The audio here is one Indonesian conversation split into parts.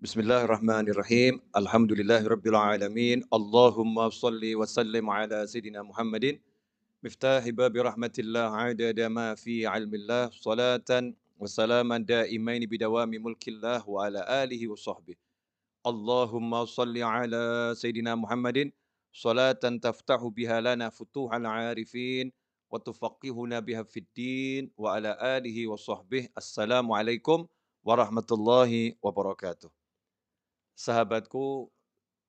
Bismillahirrahmanirrahim. Alhamdulillahirabbil alamin. Allahumma shalli wa sallim ala sayidina Muhammadin miftahi babi rahmatillah adada ma fi ilmillah salatan wa salaman daimain bidawami mulkillah wa ala alihi wa sahbihi. Allahumma shalli ala sayidina Muhammadin salatan taftahu biha lana futuhal arifin wa tufaqihuna biha fid din wa ala alihi wa sahbihi. Assalamualaikum warahmatullahi wabarakatuh. Sahabatku,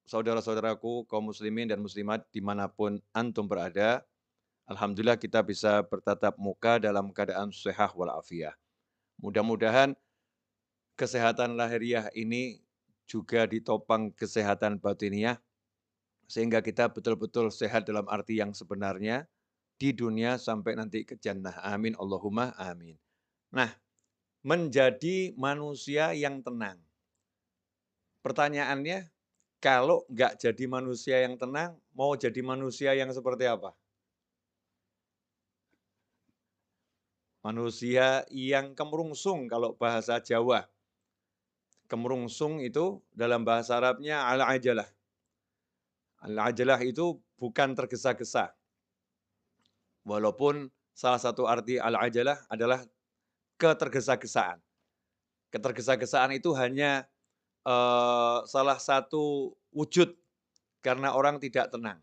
saudara-saudaraku, kaum muslimin dan muslimat dimanapun antum berada, alhamdulillah kita bisa bertatap muka dalam keadaan sehat walafiat. Mudah-mudahan kesehatan lahiriah ini juga ditopang kesehatan batiniah, sehingga kita betul-betul sehat dalam arti yang sebenarnya di dunia sampai nanti ke jannah. Amin, Allahumma amin. Nah, menjadi manusia yang tenang. Pertanyaannya, kalau nggak jadi manusia yang tenang, mau jadi manusia yang seperti apa? Manusia yang kemerungsung kalau bahasa Jawa. Kemerungsung itu dalam bahasa Arabnya al-ajalah. Al-ajalah itu bukan tergesa-gesa. Walaupun salah satu arti al-ajalah adalah ketergesa-gesaan. Ketergesa-gesaan itu hanya salah satu wujud karena orang tidak tenang.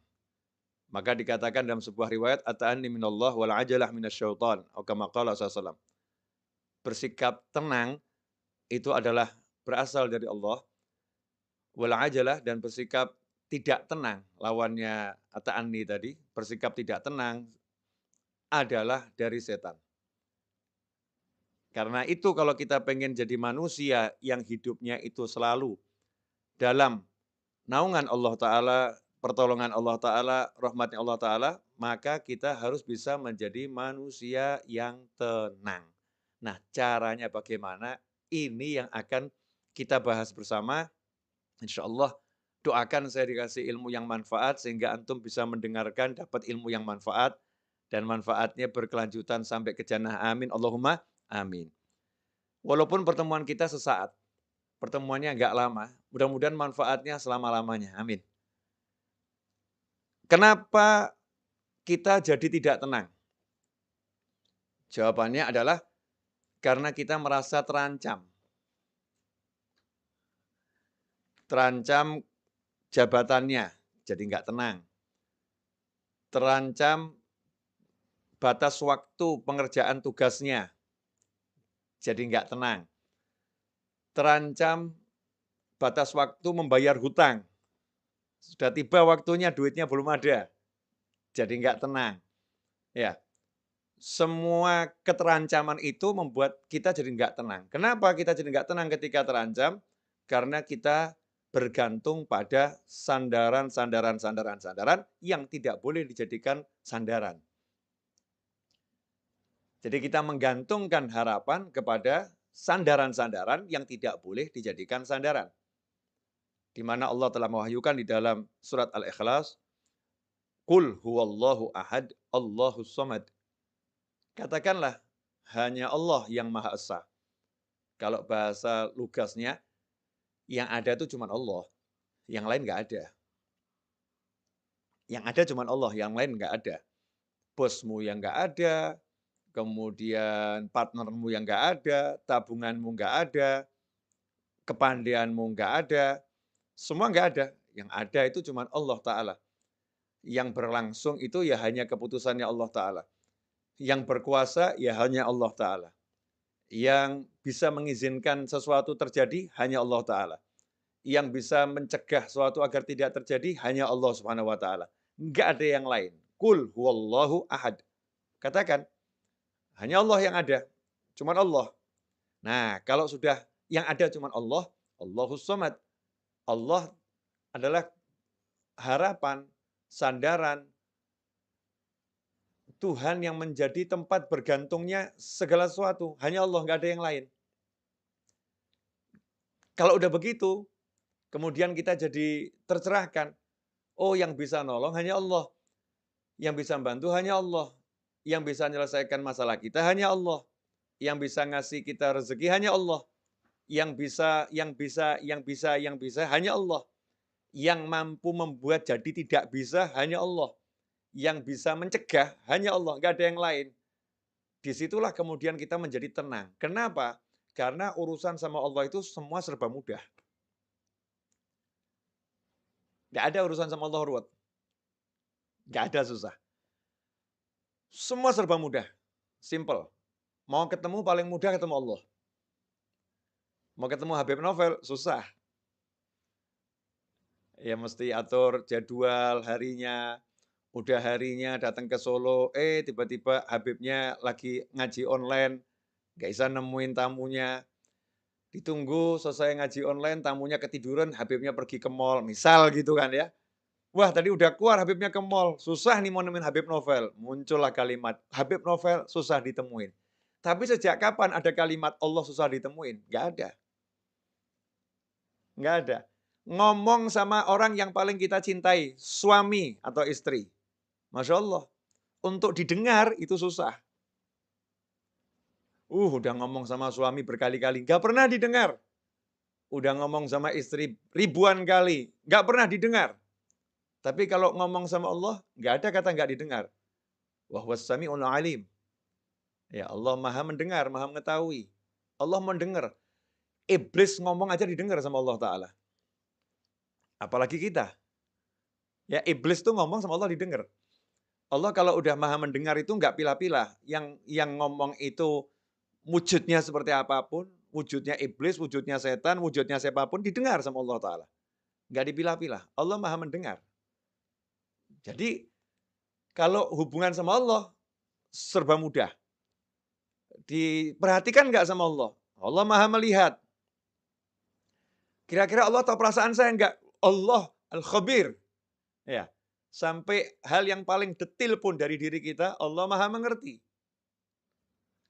Maka dikatakan dalam sebuah riwayat, "Ata'anni minallah wal ajalah minasyaiton." Atau kama qala sallallahu. Bersikap tenang itu adalah berasal dari Allah, wal ajalah dan bersikap tidak tenang, lawannya ata'anni tadi, bersikap tidak tenang adalah dari setan. Karena itu kalau kita pengen jadi manusia yang hidupnya itu selalu dalam naungan Allah Ta'ala, pertolongan Allah Ta'ala, rahmatnya Allah Ta'ala, maka kita harus bisa menjadi manusia yang tenang. Nah, caranya bagaimana? Ini yang akan kita bahas bersama. Insya Allah, doakan saya dikasih ilmu yang manfaat, sehingga antum bisa mendengarkan, dapat ilmu yang manfaat, dan manfaatnya berkelanjutan sampai ke jannah. Amin. Allahumma amin. Walaupun pertemuan kita sesaat, pertemuannya nggak lama, mudah-mudahan manfaatnya selama-lamanya. Amin. Kenapa kita jadi tidak tenang? Jawabannya adalah karena kita merasa terancam. Terancam jabatannya, jadi nggak tenang. Terancam batas waktu pengerjaan tugasnya, jadi nggak tenang. Terancam batas waktu membayar hutang. Sudah tiba waktunya, duitnya belum ada, jadi nggak tenang. Ya, semua keterancaman itu membuat kita jadi nggak tenang. Kenapa kita jadi nggak tenang ketika terancam? Karena kita bergantung pada sandaran yang tidak boleh dijadikan sandaran. Jadi kita menggantungkan harapan kepada sandaran-sandaran yang tidak boleh dijadikan sandaran. Di mana Allah telah mewahyukan di dalam surat Al-Ikhlas, "Qul huwallahu ahad, Allahus samad." Katakanlah, hanya Allah yang Maha Esa. Kalau bahasa lugasnya, yang ada itu cuma Allah, yang lain nggak ada. Yang ada cuma Allah, yang lain nggak ada. Bosmu yang nggak ada, kemudian partnermu yang nggak ada, tabunganmu nggak ada, kepandaianmu nggak ada, semua nggak ada. Yang ada itu cuma Allah Ta'ala. Yang berlangsung itu ya hanya keputusannya Allah Ta'ala. Yang berkuasa ya hanya Allah Ta'ala. Yang bisa mengizinkan sesuatu terjadi hanya Allah Ta'ala. Yang bisa mencegah sesuatu agar tidak terjadi hanya Allah Subhanahu wa Ta'ala. Enggak ada yang lain. Qul huwallahu ahad. Katakan, hanya Allah yang ada. Cuman Allah. Nah, kalau sudah yang ada cuman Allah, Allahus samad. Allah adalah harapan, sandaran, Tuhan yang menjadi tempat bergantungnya segala sesuatu. Hanya Allah, nggak ada yang lain. Kalau udah begitu, kemudian kita jadi tercerahkan. Oh, yang bisa nolong hanya Allah. Yang bisa bantu hanya Allah. Yang bisa menyelesaikan masalah kita hanya Allah. Yang bisa ngasih kita rezeki hanya Allah. yang bisa hanya Allah. Yang mampu membuat jadi tidak bisa hanya Allah. Yang bisa mencegah hanya Allah, nggak ada yang lain. Disitulah kemudian kita menjadi tenang. Kenapa? Karena urusan sama Allah itu semua serba mudah. Nggak ada urusan sama Allah ruwet. Nggak ada susah. Semua serba mudah. Simple. Mau ketemu paling mudah ketemu Allah. Mau ketemu Habib Novel, susah. Ya mesti atur jadwal harinya. Udah harinya datang ke Solo, tiba-tiba Habibnya lagi ngaji online, nggak bisa nemuin tamunya. Ditunggu selesai ngaji online, tamunya ketiduran, Habibnya pergi ke mall, misal gitu kan ya. Wah tadi udah keluar Habibnya ke mall, susah nih mau nemuin Habib Novel. Muncullah kalimat, Habib Novel susah ditemuin. Tapi sejak kapan ada kalimat Allah susah ditemuin? Nggak ada. Nggak ada. Ngomong sama orang yang paling kita cintai, suami atau istri. Masya Allah. Untuk didengar itu susah. Udah ngomong sama suami berkali-kali, nggak pernah didengar. Udah ngomong sama istri ribuan kali, nggak pernah didengar. Tapi kalau ngomong sama Allah, nggak ada kata nggak didengar. Wa huwas sami'ul alim. Ya Allah maha mendengar, maha mengetahui. Allah mendengar. Iblis ngomong aja didengar sama Allah Ta'ala. Apalagi kita. Ya iblis tuh ngomong sama Allah didengar. Allah kalau udah maha mendengar itu nggak pilah-pilah. Yang ngomong itu wujudnya seperti apapun, wujudnya iblis, wujudnya setan, wujudnya siapapun, didengar sama Allah Ta'ala. Nggak dipilah-pilah. Allah maha mendengar. Jadi, kalau hubungan sama Allah, serba mudah. Diperhatikan nggak sama Allah? Allah maha melihat. Kira-kira Allah tahu perasaan saya nggak? Allah Al-Khabir. Ya. Sampai hal yang paling detil pun dari diri kita, Allah maha mengerti.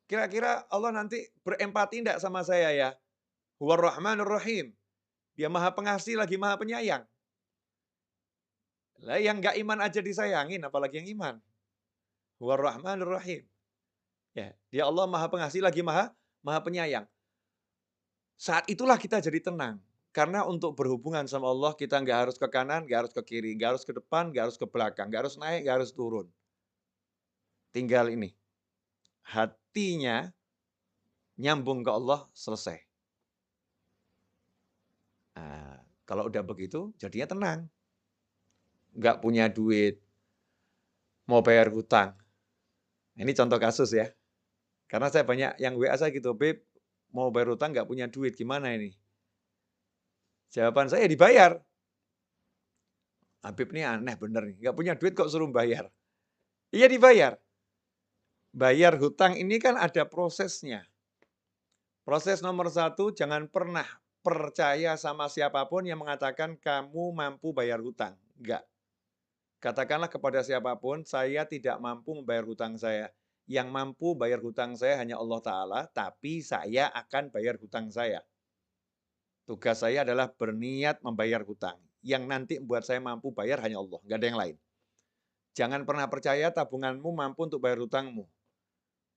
Kira-kira Allah nanti berempati enggak sama saya ya? Huwar Rahmanur Rahim. Dia maha pengasih lagi maha penyayang. Lah yang enggak iman aja disayangin, apalagi yang iman. Huwar Rahmanur Rahim. Ya, dia Allah maha pengasih lagi maha penyayang. Saat itulah kita jadi tenang. Karena untuk berhubungan sama Allah, kita nggak harus ke kanan, nggak harus ke kiri, nggak harus ke depan, nggak harus ke belakang, nggak harus naik, nggak harus turun. Tinggal ini, hatinya nyambung ke Allah, selesai. Nah, kalau udah begitu, jadinya tenang. Nggak punya duit, mau bayar hutang. Ini contoh kasus ya. Karena saya banyak yang WA saya gitu, Beb, mau bayar hutang nggak punya duit, gimana ini? Jawaban saya dibayar. Habib ini aneh bener nih, nggak punya duit kok suruh bayar. Iya dibayar. Bayar hutang ini kan ada prosesnya. Proses nomor 1, jangan pernah percaya sama siapapun yang mengatakan kamu mampu bayar hutang. Enggak. Katakanlah kepada siapapun, saya tidak mampu membayar hutang saya. Yang mampu bayar hutang saya hanya Allah Ta'ala, tapi saya akan bayar hutang saya. Tugas saya adalah berniat membayar hutang. Yang nanti membuat saya mampu bayar hanya Allah, nggak ada yang lain. Jangan pernah percaya tabunganmu mampu untuk bayar hutangmu.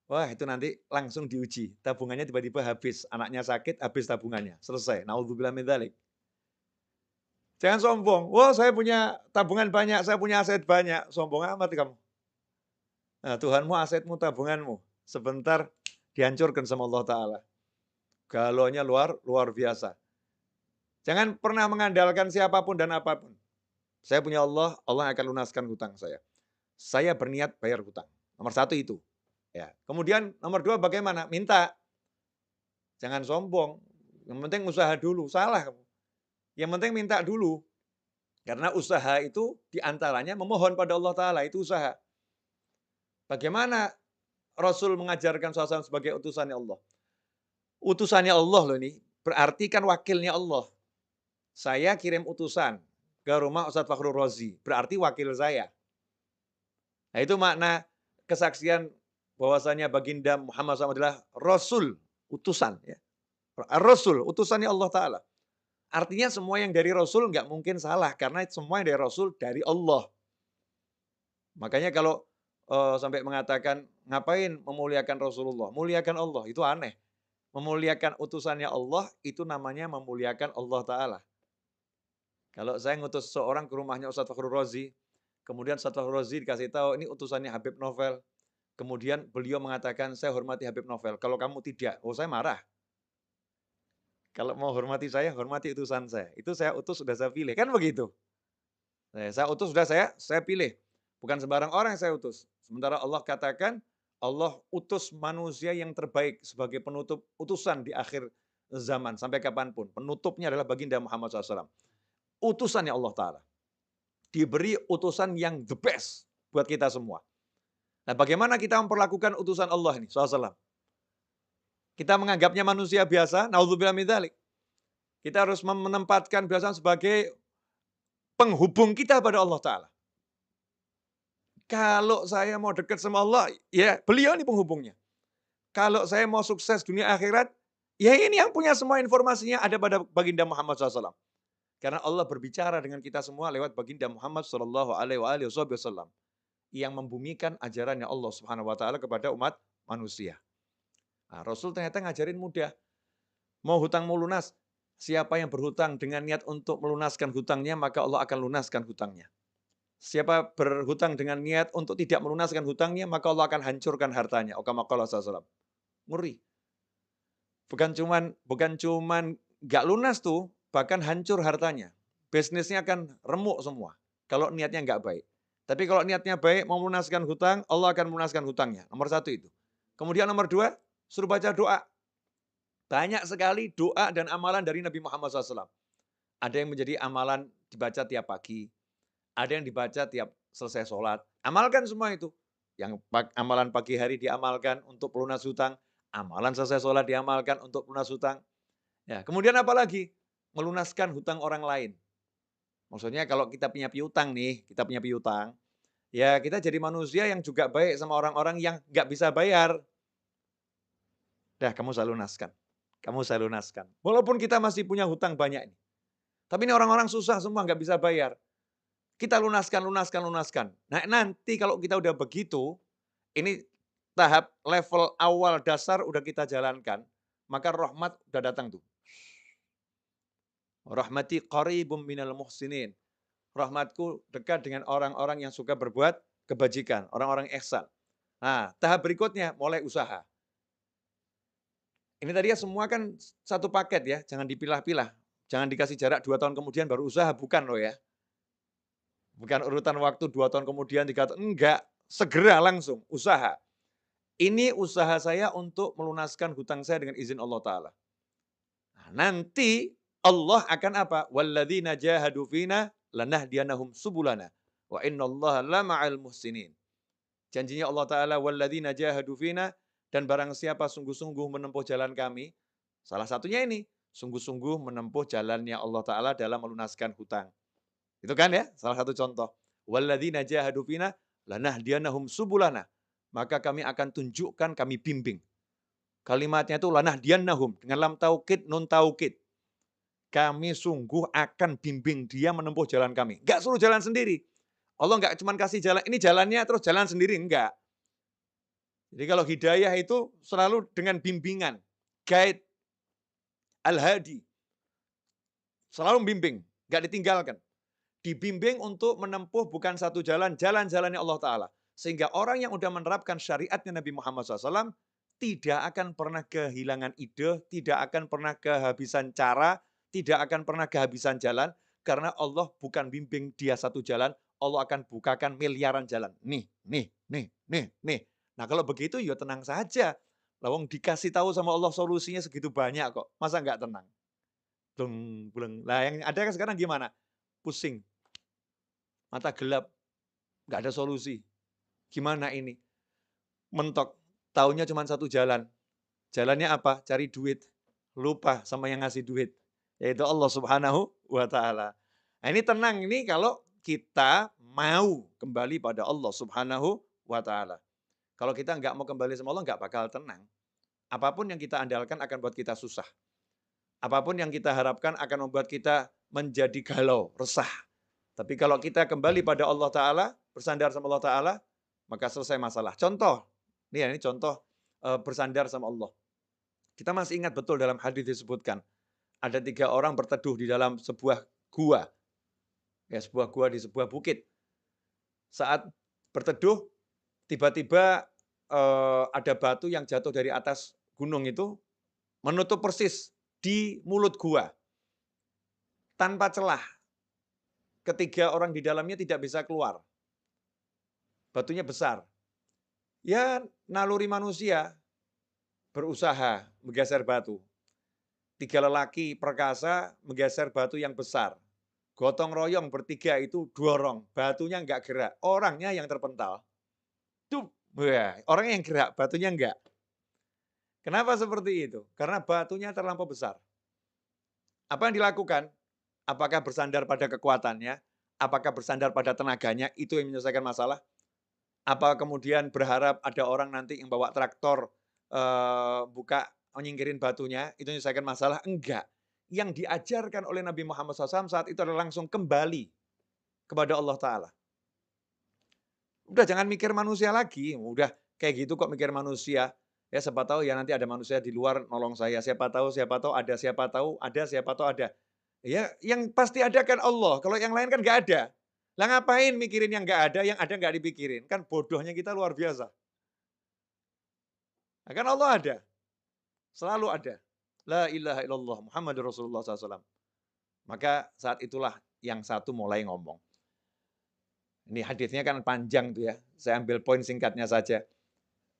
Wah itu nanti langsung diuji. Tabungannya tiba-tiba habis, anaknya sakit, habis tabungannya. Selesai. Naudzubillah min dzalik. Jangan sombong. Wah saya punya tabungan banyak, saya punya aset banyak. Sombong amat kamu. Nah, Tuhanmu, asetmu, tabunganmu. Sebentar dihancurkan sama Allah Ta'ala. Galaunya luar biasa. Jangan pernah mengandalkan siapapun dan apapun. Saya punya Allah, Allah akan lunaskan hutang saya. Saya berniat bayar hutang. Nomor 1 itu. Ya. Kemudian nomor 2 bagaimana? Minta. Jangan sombong. Yang penting usaha dulu. Salah kamu. Yang penting minta dulu. Karena usaha itu diantaranya memohon pada Allah Ta'ala. Itu usaha. Bagaimana Rasul mengajarkan SAW sebagai utusannya Allah? Utusannya Allah loh ini. Berarti kan wakilnya Allah. Saya kirim utusan ke rumah Ustadz Fakhrul Razi. Berarti wakil saya. Nah itu makna kesaksian bahwasanya baginda Muhammad SAW adalah Rasul, utusan. Ya. Rasul, utusannya Allah Ta'ala. Artinya semua yang dari Rasul nggak mungkin salah. Karena semua yang dari Rasul dari Allah. Makanya kalau sampai mengatakan, ngapain memuliakan Rasulullah? Muliakan Allah, itu aneh. Memuliakan utusannya Allah, itu namanya memuliakan Allah Ta'ala. Kalau saya ngutus seseorang ke rumahnya Ustadz Fakhrul Razi, kemudian Ustadz Fakhrul Razi dikasih tahu, ini utusannya Habib Novel. Kemudian beliau mengatakan, saya hormati Habib Novel. Kalau kamu tidak, oh saya marah. Kalau mau hormati saya, hormati utusan saya. Itu saya utus, sudah saya pilih. Kan begitu. Saya utus, sudah saya pilih. Bukan sembarang orang yang saya utus. Sementara Allah katakan, Allah utus manusia yang terbaik sebagai penutup utusan di akhir zaman. Sampai kapanpun. Penutupnya adalah baginda Muhammad SAW. Utusannya Allah Ta'ala. Diberi utusan yang the best buat kita semua. Nah, bagaimana kita memperlakukan utusan Allah ini, SAW? Kita menganggapnya manusia biasa, naudzubillah min dzalik. Kita harus menempatkan biasa sebagai penghubung kita pada Allah Ta'ala. Kalau saya mau dekat sama Allah, ya beliau ini penghubungnya. Kalau saya mau sukses dunia akhirat, ya ini yang punya semua informasinya ada pada baginda Muhammad SAW. Karena Allah berbicara dengan kita semua lewat baginda Muhammad SAW yang membumikan ajarannya Allah Subhanahu Wa Taala kepada umat manusia. Nah, Rasul ternyata ngajarin mudah. Mau hutang mau lunas, siapa yang berhutang dengan niat untuk melunaskan hutangnya, maka Allah akan lunaskan hutangnya. Siapa berhutang dengan niat untuk tidak melunaskan hutangnya, maka Allah akan hancurkan hartanya. Kama qala sallallahu. Ngeri. Bukan cuman nggak lunas tuh, bahkan hancur hartanya. Bisnisnya akan remuk semua kalau niatnya nggak baik. Tapi kalau niatnya baik, mau melunaskan hutang, Allah akan melunaskan hutangnya. Nomor satu itu. Kemudian nomor dua, suruh baca doa. Banyak sekali doa dan amalan dari Nabi Muhammad SAW. Ada yang menjadi amalan dibaca tiap pagi. Ada yang dibaca tiap selesai sholat. Amalkan semua itu. Yang amalan pagi hari diamalkan untuk pelunas hutang. Amalan selesai sholat diamalkan untuk pelunas hutang. Ya, kemudian apa lagi? Melunaskan hutang orang lain. Maksudnya kalau kita punya piutang nih, kita punya piutang, ya kita jadi manusia yang juga baik sama orang-orang yang nggak bisa bayar. Dah, kamu saya lunaskan. Kamu saya lunaskan. Walaupun kita masih punya hutang banyak ini. Tapi ini orang-orang susah semua, nggak bisa bayar. Kita lunaskan, lunaskan, lunaskan. Nah, nanti kalau kita udah begitu, ini tahap level awal dasar udah kita jalankan, maka rahmat udah datang tuh. Rahmati qaribum minal muhsinin. Rahmatku dekat dengan orang-orang yang suka berbuat kebajikan, orang-orang ihsan. Nah, tahap berikutnya mulai usaha. Ini tadi ya semua kan satu paket ya, jangan dipilah-pilah. Jangan dikasih jarak 2 tahun kemudian baru usaha, bukan loh ya. Bukan urutan waktu 2 tahun kemudian, 3 tahun, enggak. Segera langsung, usaha. Ini usaha saya untuk melunaskan hutang saya dengan izin Allah Ta'ala. Nah, nanti Allah akan apa? وَالَّذِينَ جَاهَدُوا فِينَا لَنَهْدِيَنَّهُمْ سُبُلَنَا وَإِنَّ اللَّهَ لَمَعَ الْمُحْسِنِينَ. Janjinya Allah Ta'ala, وَالَّذِينَ جَاهَدُوا فِينَا, dan barang siapa sungguh-sungguh menempuh jalan kami, salah satunya ini, sungguh-sungguh menempuh jalannya Allah Ta'ala dalam melunaskan hutang. Itu kan ya, salah satu contoh. Walladzina jahadu fina lanahdiyannahum subulana. Maka kami akan tunjukkan, kami bimbing. Kalimatnya itu lanahdiyannahum dengan lam taukid, nun taukid. Kami sungguh akan bimbing dia menempuh jalan kami. Enggak suruh jalan sendiri. Allah enggak cuma kasih jalan, ini jalannya terus jalan sendiri, enggak. Jadi kalau hidayah itu selalu dengan bimbingan, guide, al-hadi. Selalu bimbing, enggak ditinggalkan. Dibimbing untuk menempuh bukan satu jalan, jalan-jalannya Allah Ta'ala. Sehingga orang yang sudah menerapkan syariatnya Nabi Muhammad SAW tidak akan pernah kehilangan ide, tidak akan pernah kehabisan cara, tidak akan pernah kehabisan jalan, karena Allah bukan bimbing dia satu jalan, Allah akan bukakan miliaran jalan. Nih, nih, nih, nih, nih. Nah kalau begitu ya tenang saja. Lawang dikasih tahu sama Allah solusinya segitu banyak kok. Masa nggak tenang? Bleng, bleng. Nah yang ada kan sekarang gimana? Pusing, mata gelap, nggak ada solusi. Gimana ini? Mentok, taunya cuma satu jalan. Jalannya apa? Cari duit. Lupa sama yang ngasih duit. Yaitu Allah Subhanahu wa Ta'ala. Nah ini tenang ini kalau kita mau kembali pada Allah Subhanahu wa Ta'ala. Kalau kita nggak mau kembali sama Allah, nggak bakal tenang. Apapun yang kita andalkan akan buat kita susah. Apapun yang kita harapkan akan membuat kita menjadi galau, resah. Tapi kalau kita kembali pada Allah Ta'ala, bersandar sama Allah Ta'ala, maka selesai masalah. Contoh, ini contoh bersandar sama Allah. Kita masih ingat betul dalam hadis disebutkan, ada 3 orang berteduh di dalam sebuah gua, ya sebuah gua di sebuah bukit. Saat berteduh, tiba-tiba, ada batu yang jatuh dari atas gunung itu, menutup persis di mulut gua, tanpa celah. Ketiga orang di dalamnya tidak bisa keluar. Batunya besar. Ya naluri manusia berusaha menggeser batu. 3 lelaki perkasa menggeser batu yang besar. Gotong royong bertiga itu dorong, batunya enggak gerak, orangnya yang terpental. Dup, wah, orangnya yang gerak, batunya enggak. Kenapa seperti itu? Karena batunya terlampau besar. Apa yang dilakukan? Apakah bersandar pada kekuatannya? Apakah bersandar pada tenaganya? Itu yang menyelesaikan masalah? Apa kemudian berharap ada orang nanti yang bawa traktor, buka nyingkirin batunya, itu menyelesaikan masalah? Enggak. Yang diajarkan oleh Nabi Muhammad SAW saat itu adalah langsung kembali kepada Allah Ta'ala. Udah jangan mikir manusia lagi, udah kayak gitu kok mikir manusia. Ya siapa tahu ya nanti ada manusia di luar nolong saya, siapa tahu ada, siapa tahu ada, siapa tahu ada. Ya yang pasti ada kan Allah, kalau yang lain kan nggak ada. Lah ngapain mikirin yang nggak ada, yang ada nggak dipikirin? Kan bodohnya kita luar biasa. Nah, kan Allah ada, selalu ada. La ilaha illallah Muhammadur Rasulullah SAW. Maka saat itulah yang satu mulai ngomong. Ini hadisnya kan panjang tuh ya. Saya ambil poin singkatnya saja.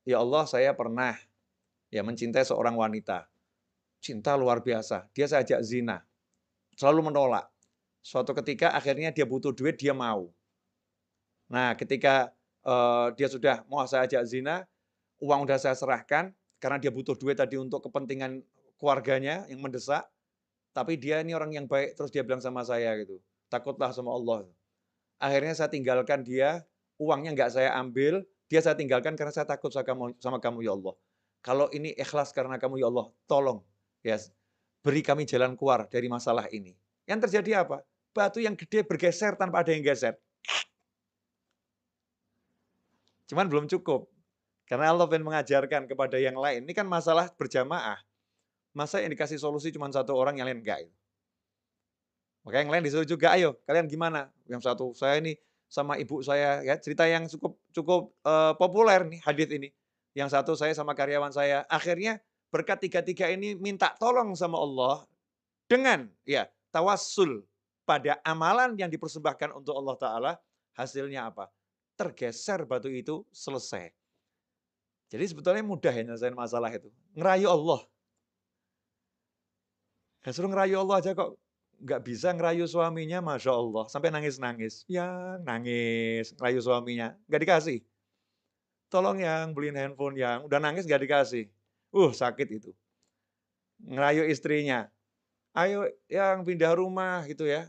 Ya Allah, saya pernah ya mencintai seorang wanita. Cinta luar biasa. Dia saya ajak zina. Selalu menolak. Suatu ketika akhirnya dia butuh duit, dia mau. Nah, ketika dia sudah mau saya ajak zina, uang udah saya serahkan karena dia butuh duit tadi untuk kepentingan keluarganya yang mendesak. Tapi dia ini orang yang baik, terus dia bilang sama saya gitu, takutlah sama Allah. Akhirnya saya tinggalkan dia, uangnya nggak saya ambil, dia saya tinggalkan karena saya takut sama kamu ya Allah. Kalau ini ikhlas karena kamu ya Allah, tolong ya beri kami jalan keluar dari masalah ini. Yang terjadi apa? Batu yang gede bergeser tanpa ada yang geser. Cuman belum cukup. Karena Allah ingin mengajarkan kepada yang lain. Ini kan masalah berjamaah. Masa yang dikasih solusi cuma satu orang, yang lain enggak. Maka yang lain disuruh juga, ayo kalian gimana? Yang satu, saya ini sama ibu saya, ya cerita yang cukup cukup populer nih hadis ini. Yang satu saya sama karyawan saya. Akhirnya berkat tiga-tiga ini minta tolong sama Allah dengan ya tawassul pada amalan yang dipersembahkan untuk Allah Ta'ala. Hasilnya apa? Tergeser batu itu, selesai. Jadi sebetulnya mudah ya nyelesain masalah itu. Ngerayu Allah. Ya suruh ngerayu Allah aja kok nggak bisa ngerayu suaminya, Masya Allah. Sampai nangis-nangis. Ya nangis, ngerayu suaminya. Nggak dikasih. Tolong yang beliin handphone yang. Udah nangis nggak dikasih. Sakit itu. Ngerayu istrinya. Ayo yang pindah rumah gitu ya.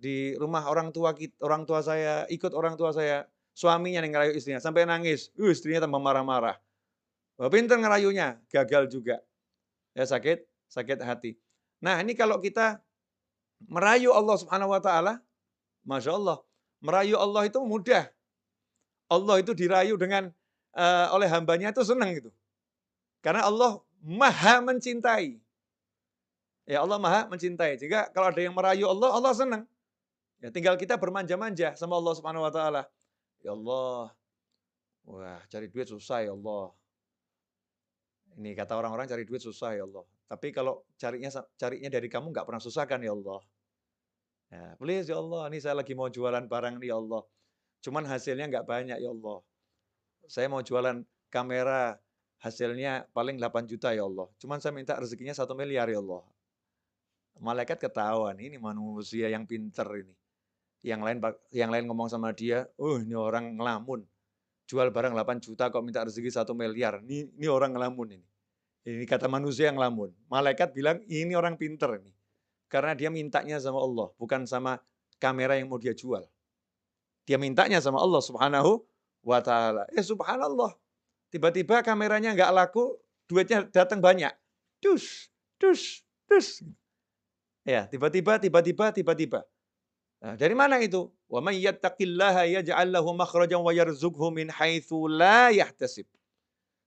Di rumah orang tua saya, ikut orang tua saya. Suaminya yang ngerayu istrinya. Sampai nangis. Istrinya tambah marah-marah. Pinter ngerayunya, gagal juga. Ya sakit hati. Nah ini kalau kita merayu Allah Subhanahu wa Ta'ala, Masya Allah, merayu Allah itu mudah. Allah itu dirayu dengan oleh hambanya itu senang gitu. Karena Allah maha mencintai. Ya Allah maha mencintai. Jika kalau ada yang merayu Allah, Allah senang. Ya tinggal kita bermanja-manja sama Allah Subhanahu wa Ta'ala. Ya Allah, wah cari duit susah ya Allah. Ini kata orang-orang cari duit susah ya Allah. Tapi kalau carinya dari kamu nggak pernah susah kan ya Allah. Ya, please ya Allah, ini saya lagi mau jualan barang nih ya Allah. Cuman hasilnya nggak banyak ya Allah. Saya mau jualan kamera, hasilnya paling 8 juta ya Allah. Cuman saya minta rezekinya 1 miliar ya Allah. Malaikat ketahuan, ini manusia yang pinter ini. Yang lain ngomong sama dia, ini orang ngelamun. Jual barang 8 juta kok minta rezeki 1 miliar. Ini orang ngelamun ini. Ini kata manusia yang ngelamun. Malaikat bilang, ini orang pinter ini. Karena dia mintanya sama Allah, bukan sama kamera yang mau dia jual. Dia mintanya sama Allah Subhanahu wa Ta'ala. Subhanallah. Tiba-tiba kameranya nggak laku, duitnya datang banyak. Dus, dus, dus. Ya, tiba-tiba. Nah, dari mana itu? Wa may yattaqillaha yaj'al lahu makhrajan wa yarzuqhu min haitsu la yahtasib.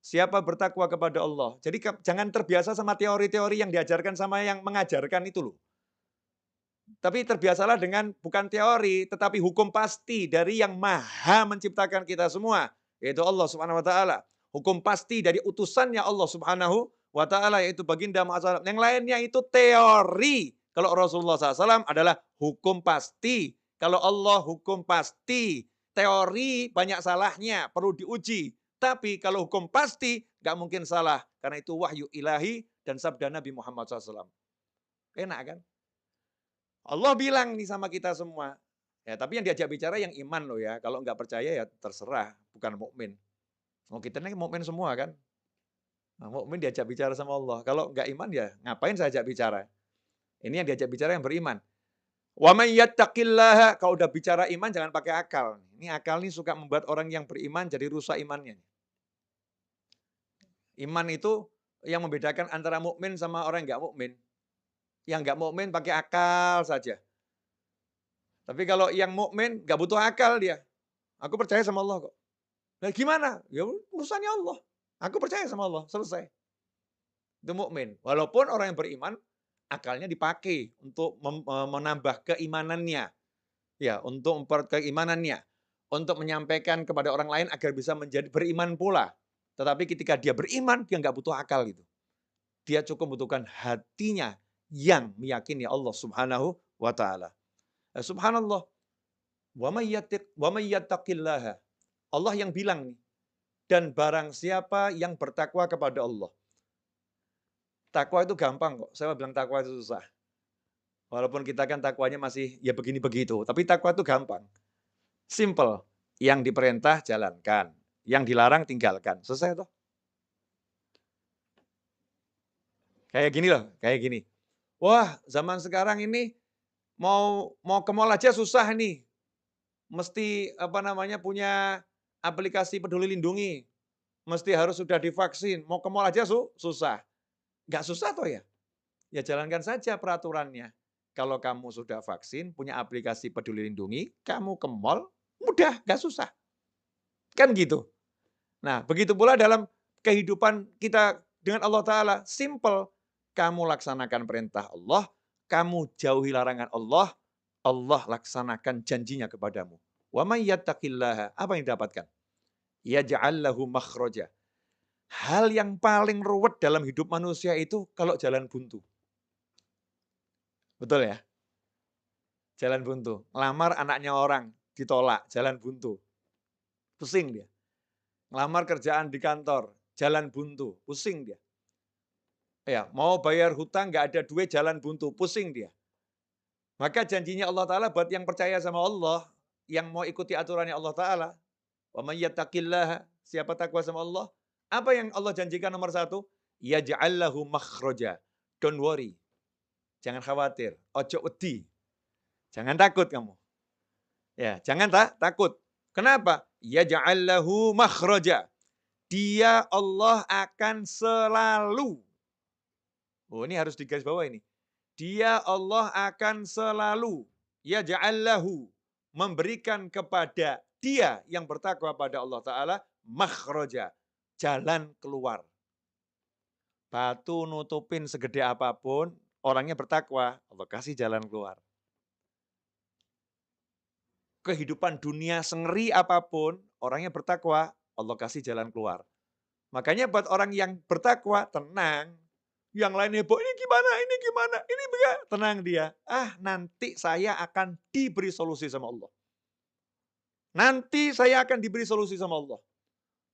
Siapa bertakwa kepada Allah. Jadi jangan terbiasa sama teori-teori yang diajarkan sama yang mengajarkan itu loh. Tapi terbiasalah dengan bukan teori, tetapi hukum pasti dari yang maha menciptakan kita semua, yaitu Allah Subhanahu wa taala. Hukum pasti dari utusannya Allah Subhanahu wa taala, yaitu baginda Muhammad SAW. Yang lainnya itu teori. Kalau Rasulullah SAW adalah hukum pasti. Kalau Allah hukum pasti. Teori banyak salahnya, perlu diuji. Tapi kalau hukum pasti, nggak mungkin salah. Karena itu wahyu ilahi dan sabda Nabi Muhammad SAW. Enak kan? Allah bilang nih sama kita semua. Ya, tapi yang diajak bicara yang iman loh ya. Kalau nggak percaya ya terserah, bukan mukmin. Oh, kita ini mukmin semua kan. Nah, mukmin diajak bicara sama Allah. Kalau nggak iman ya ngapain saya ajak bicara? Ini yang diajak bicara yang beriman. Wa may yattaqillaha, kalau udah bicara iman jangan pakai akal. Ini akal nih suka membuat orang yang beriman jadi rusak imannya. Iman itu yang membedakan antara mukmin sama orang yang nggak mukmin. Yang nggak mukmin pakai akal saja. Tapi kalau yang mukmin nggak butuh akal dia. Aku percaya sama Allah kok. Nah gimana? Ya urusannya Allah. Aku percaya sama Allah, selesai. Itu mukmin. Walaupun orang yang beriman akalnya dipakai untuk menambah keimanannya. Ya, untuk memperkuat keimanannya, untuk menyampaikan kepada orang lain agar bisa menjadi beriman pula. Tetapi ketika dia beriman, dia nggak butuh akal gitu. Dia cukup membutuhkan hatinya yang meyakini Allah Subhanahu wa taala. Subhanallah. Wa may yattaqillaha. Allah yang bilang nih, dan barang siapa yang bertakwa kepada Allah. Takwa itu gampang kok. Saya bilang takwa itu susah. Walaupun kita kan takwanya masih ya begini begitu, tapi takwa itu gampang. Simple. Yang diperintah jalankan, yang dilarang tinggalkan. Selesai toh? Kayak gini loh, kayak gini. Wah, zaman sekarang ini mau ke mall aja susah nih. Mesti punya aplikasi Peduli Lindungi. Mesti harus sudah divaksin. Mau ke mall aja susah. Nggak susah toh ya? Ya jalankan saja peraturannya. Kalau kamu sudah vaksin, punya aplikasi Peduli Lindungi, kamu ke mall, mudah, nggak susah. Kan gitu. Nah, begitu pula dalam kehidupan kita dengan Allah Ta'ala, simple. Kamu laksanakan perintah Allah, kamu jauhi larangan Allah, Allah laksanakan janjinya kepadamu. Wa may yattaqillaha, apa yang didapatkan? Yaj'al lahu makhraja. Hal yang paling ruwet dalam hidup manusia itu kalau jalan buntu. Betul ya? Jalan buntu. Ngelamar anaknya orang, ditolak, jalan buntu. Pusing dia. Ngelamar kerjaan di kantor, jalan buntu, pusing dia. Ya, mau bayar hutang nggak ada duit, jalan buntu, pusing dia. Maka janjinya Allah Ta'ala buat yang percaya sama Allah, yang mau ikuti aturannya Allah Ta'ala, wa may yattaqillaha, siapa takwa sama Allah, apa yang Allah janjikan nomor satu? Yaj'al lahu makhraja. Don't worry. Jangan khawatir, ojo wedi. Jangan takut kamu. Ya, jangan takut. Kenapa? Yaj'al lahu makhraja. Dia Allah akan selalu. Oh, ini harus digaris bawah ini. Dia Allah akan selalu yaj'al lahu, memberikan kepada dia yang bertakwa pada Allah Ta'ala makhraja, jalan keluar. Batu nutupin segede apapun, orangnya bertakwa, Allah kasih jalan keluar. Kehidupan dunia sengeri apapun, orangnya bertakwa, Allah kasih jalan keluar. Makanya buat orang yang bertakwa, tenang. Yang lain heboh, ini gimana, ini bagaimana. Tenang dia. Nanti saya akan diberi solusi sama Allah. Nanti saya akan diberi solusi sama Allah.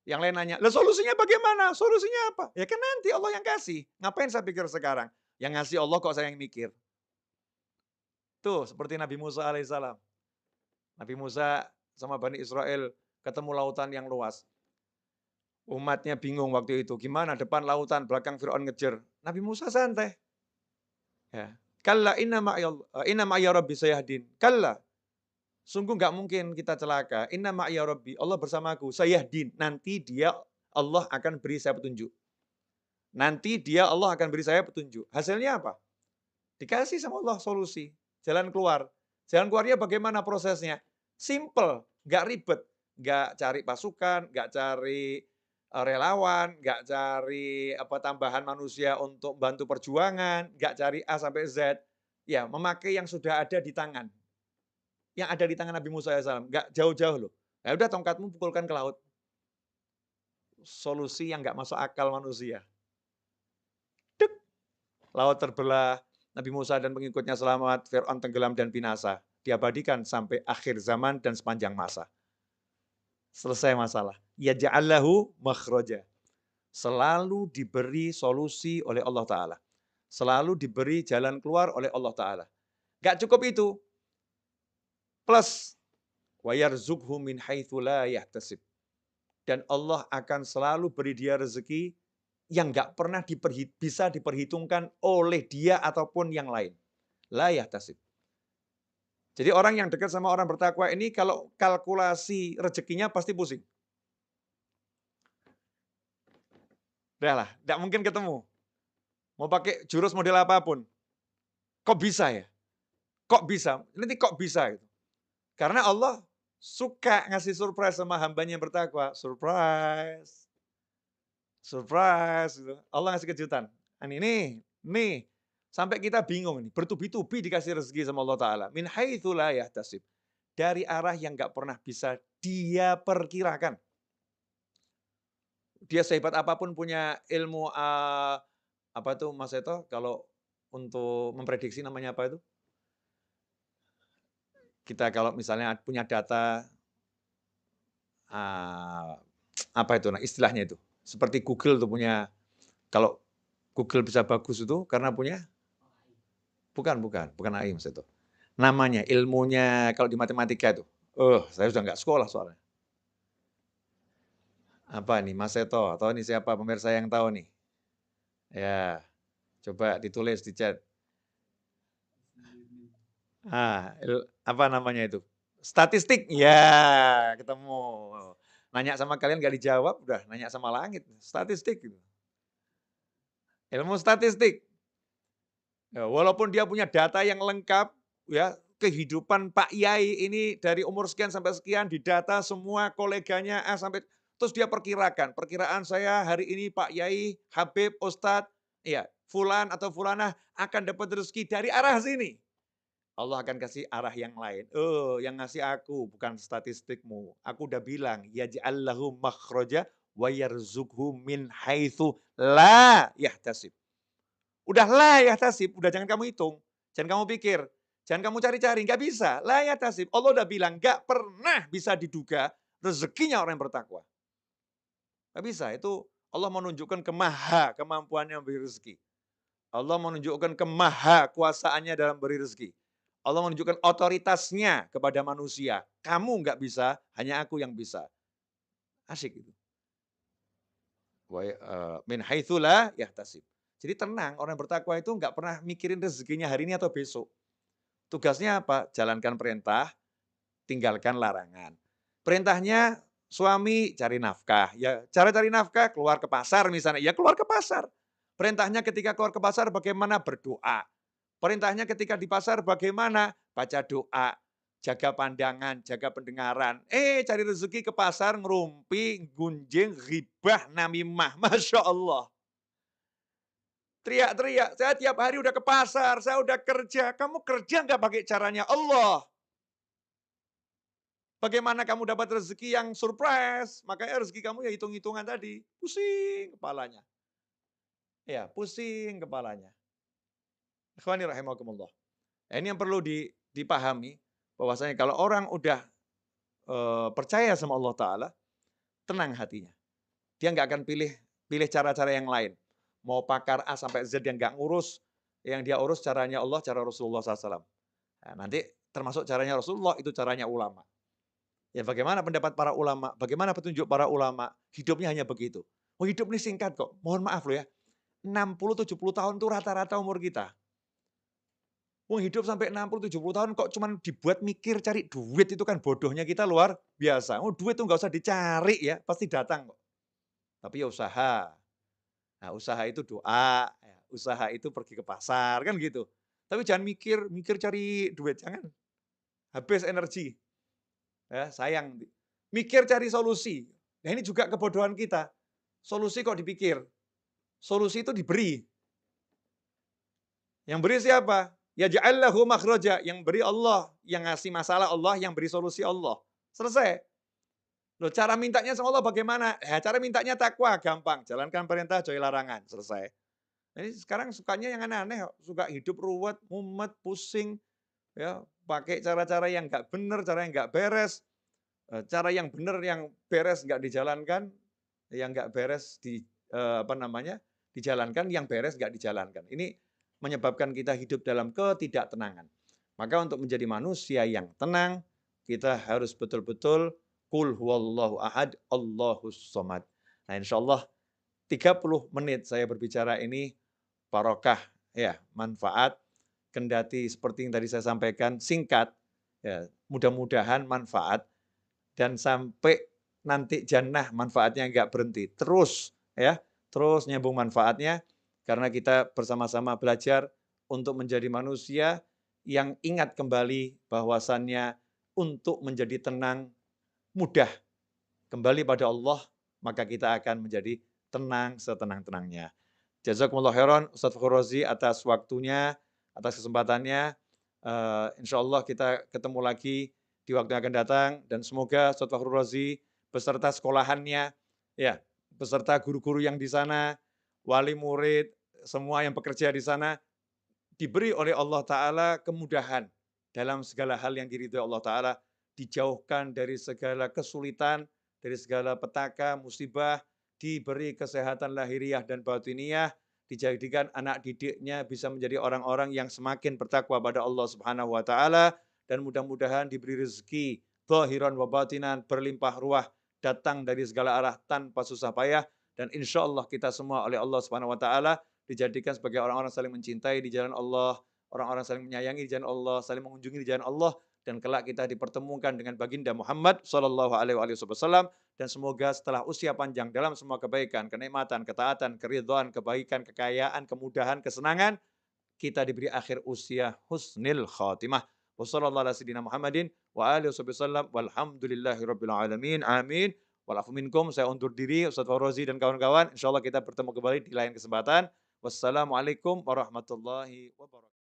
Yang lain nanya, lah solusinya bagaimana? Solusinya apa? Ya kan nanti Allah yang kasih. Ngapain saya pikir sekarang? Yang ngasih Allah kok saya yang mikir. Tuh, seperti Nabi Musa alaihissalam. Nabi Musa sama Bani Israel ketemu lautan yang luas. Umatnya bingung waktu itu. Gimana depan lautan, belakang Fir'aun ngejar. Nabi Musa santai. Ya. Kalla inna ma'ya rabbi sayahdin. Kalla. Sungguh nggak mungkin kita celaka. Inna ma'ya rabbi. Allah bersamaku. Sayahdin. Nanti dia Allah akan beri saya petunjuk. Nanti dia Allah akan beri saya petunjuk. Hasilnya apa? Dikasih sama Allah solusi. Jalan keluar. Jalan keluarnya bagaimana prosesnya? Simple. Nggak ribet. Nggak cari pasukan. Nggak cari relawan, nggak cari tambahan manusia untuk bantu perjuangan, nggak cari A sampai Z, ya memakai yang sudah ada di tangan, yang ada di tangan Nabi Musa alaihissalam, nggak jauh-jauh loh. Ya udah tongkatmu pukulkan ke laut. Solusi yang nggak masuk akal manusia. Dek, laut terbelah, Nabi Musa dan pengikutnya selamat, Fir'aun tenggelam dan binasa. Diabadikan sampai akhir zaman dan sepanjang masa. Selesai masalah. Ya ja'allahu makhroja. Selalu diberi solusi oleh Allah Ta'ala. Selalu diberi jalan keluar oleh Allah Ta'ala. Gak cukup itu. Plus, وَيَرْزُقْهُ مِنْ حَيْثُ لَا يَحْتَسِبْ. Dan Allah akan selalu beri dia rezeki yang gak pernah bisa diperhitungkan oleh dia ataupun yang lain. La yahtasib. Jadi orang yang dekat sama orang bertakwa ini kalau kalkulasi rezekinya pasti pusing. Udah lah, gak mungkin ketemu. Mau pakai jurus model apapun. Kok bisa ya? Kok bisa? Nanti kok bisa gitu. Karena Allah suka ngasih surprise sama hambanya yang bertakwa. Surprise. Surprise. Gitu. Allah ngasih kejutan. Nih. Sampai kita bingung nih. Bertubi-tubi dikasih rezeki sama Allah Ta'ala. Min haitsu la yahtasib. Dari arah yang nggak pernah bisa dia perkirakan. Dia sehebat apapun punya ilmu, apa tuh Mas Seto, kalau untuk memprediksi namanya apa itu? Kita kalau misalnya punya data, apa itu istilahnya itu, seperti Google tuh punya, kalau Google bisa bagus itu karena punya, bukan AI Mas itu. Namanya, ilmunya kalau di matematika itu, saya sudah nggak sekolah soalnya. Apa nih Mas Seto, atau ini siapa pemirsa yang tahu nih? Ya, coba ditulis di chat. Apa namanya itu? Statistik, ya ketemu. Nanya sama kalian gak dijawab, udah nanya sama langit. Statistik. Gitu. Ilmu statistik. Ya, walaupun dia punya data yang lengkap, ya kehidupan Pak Yai ini dari umur sekian sampai sekian didata semua koleganya sampai terus dia perkiraan saya hari ini Pak Yai, Habib, Ustadz, ya Fulan atau Fulanah akan dapat rezeki dari arah sini. Allah akan kasih arah yang lain. Oh, yang ngasih aku bukan statistikmu. Aku udah bilang, yaj'al lahu makhraja wa yarzuqhu min haitsu la yahtasib. Udah la yahtasib, udah jangan kamu hitung. Jangan kamu pikir, jangan kamu cari-cari, nggak bisa. La yahtasib. Allah udah bilang, nggak pernah bisa diduga rezekinya orang yang bertakwa. Nggak bisa, itu Allah menunjukkan kemampuannya memberi rezeki. Allah menunjukkan kuasaannya dalam beri rezeki. Allah menunjukkan otoritasnya kepada manusia. Kamu nggak bisa, hanya aku yang bisa. Asyik itu. Min haitsu la yahtasib. Jadi tenang, orang bertakwa itu nggak pernah mikirin rezekinya hari ini atau besok. Tugasnya apa? Jalankan perintah, tinggalkan larangan. Perintahnya suami cari nafkah. Ya, cara cari nafkah keluar ke pasar misalnya. Ya keluar ke pasar. Perintahnya ketika keluar ke pasar bagaimana? Berdoa. Perintahnya ketika di pasar bagaimana? Baca doa, jaga pandangan, jaga pendengaran. Cari rezeki ke pasar, ngerumpi, gunjing, ghibah, namimah. Masya Allah. Teriak-teriak, saya tiap hari udah ke pasar, saya udah kerja. Kamu kerja nggak pakai caranya Allah? Bagaimana kamu dapat rezeki yang surprise? Makanya rezeki kamu ya hitung-hitungan tadi. Pusing kepalanya. Ya, pusing kepalanya. Ikhwani rahimakumullah. Nah, ini yang perlu dipahami, bahwasanya kalau orang udah percaya sama Allah Ta'ala, tenang hatinya. Dia nggak akan pilih cara-cara yang lain. Mau pakar A sampai Z yang nggak ngurus, yang dia urus caranya Allah, cara Rasulullah SAW. Nah, nanti termasuk caranya Rasulullah, itu caranya ulama. Ya bagaimana pendapat para ulama, bagaimana petunjuk para ulama, hidupnya hanya begitu. Oh hidup ini singkat kok, mohon maaf loh ya. 60-70 tahun itu rata-rata umur kita. Wong hidup sampai 60-70 tahun kok cuman dibuat mikir cari duit, itu kan bodohnya kita luar biasa. Oh duit tuh nggak usah dicari ya, pasti datang kok. Tapi ya usaha. Nah usaha itu doa, ya, usaha itu pergi ke pasar, kan gitu. Tapi jangan mikir cari duit, jangan. Habis energi. Ya, sayang. Mikir cari solusi. Nah ini juga kebodohan kita. Solusi kok dipikir, solusi itu diberi. Yang beri siapa? Yaj'al lahu makhraja, yang beri Allah, yang ngasih masalah Allah, yang beri solusi Allah. Selesai. Loh, cara mintanya sama Allah bagaimana? Ya, cara mintanya takwa, gampang. Jalankan perintah, jauhi larangan. Selesai. Jadi sekarang sukanya yang aneh-aneh, suka hidup ruwet, mumet, pusing, ya, pakai cara-cara yang nggak benar, cara yang nggak beres, cara yang benar, yang beres nggak dijalankan, yang nggak beres apa namanya, dijalankan, yang beres nggak dijalankan. Ini menyebabkan kita hidup dalam ketidaktenangan. Maka untuk menjadi manusia yang tenang, kita harus betul-betul Qul huwallahu ahad, Allahus somad. Nah, insyaallah 30 menit saya berbicara ini barokah, ya, manfaat, kendati seperti yang tadi saya sampaikan, singkat, ya, mudah-mudahan manfaat, dan sampai nanti jannah manfaatnya nggak berhenti. Terus, ya, terus nyambung manfaatnya, karena kita bersama-sama belajar untuk menjadi manusia yang ingat kembali bahwasannya untuk menjadi tenang mudah kembali pada Allah, maka kita akan menjadi tenang setenang-tenangnya. Jazakumullah khairan Ustaz Fakhr Razi atas waktunya, atas kesempatannya. Insyaallah kita ketemu lagi di waktu yang akan datang, dan semoga Ustaz Fakhr Razi beserta sekolahannya, ya, beserta guru-guru yang di sana, wali murid, semua yang bekerja di sana diberi oleh Allah Ta'ala kemudahan dalam segala hal yang diridhoi Allah Ta'ala, dijauhkan dari segala kesulitan, dari segala petaka, musibah, diberi kesehatan lahiriah dan batiniah, dijadikan anak didiknya bisa menjadi orang-orang yang semakin bertakwa pada Allah Subhanahu wa taala, dan mudah-mudahan diberi rezeki zahiran wa batinan, berlimpah ruah, datang dari segala arah tanpa susah payah, dan insya Allah kita semua oleh Allah Subhanahu wa taala dijadikan sebagai orang-orang saling mencintai di jalan Allah, orang-orang saling menyayangi di jalan Allah, saling mengunjungi di jalan Allah, dan kelak kita dipertemukan dengan baginda Muhammad sallallahu alaihi wasallam, dan semoga setelah usia panjang dalam semua kebaikan, kenikmatan, ketaatan, keridhaan, kebaikan, kekayaan, kemudahan, kesenangan, kita diberi akhir usia husnil khatimah. Wassallallahu ala sayyidina Muhammadin wa alihi wasallam walhamdulillahi rabbil alamin. Amin. Walafu minkum, saya undur diri, Ustaz Faurozi dan kawan-kawan. Insyaallah kita bertemu kembali di lain kesempatan. Wassalamualaikum warahmatullahi wabarakatuh.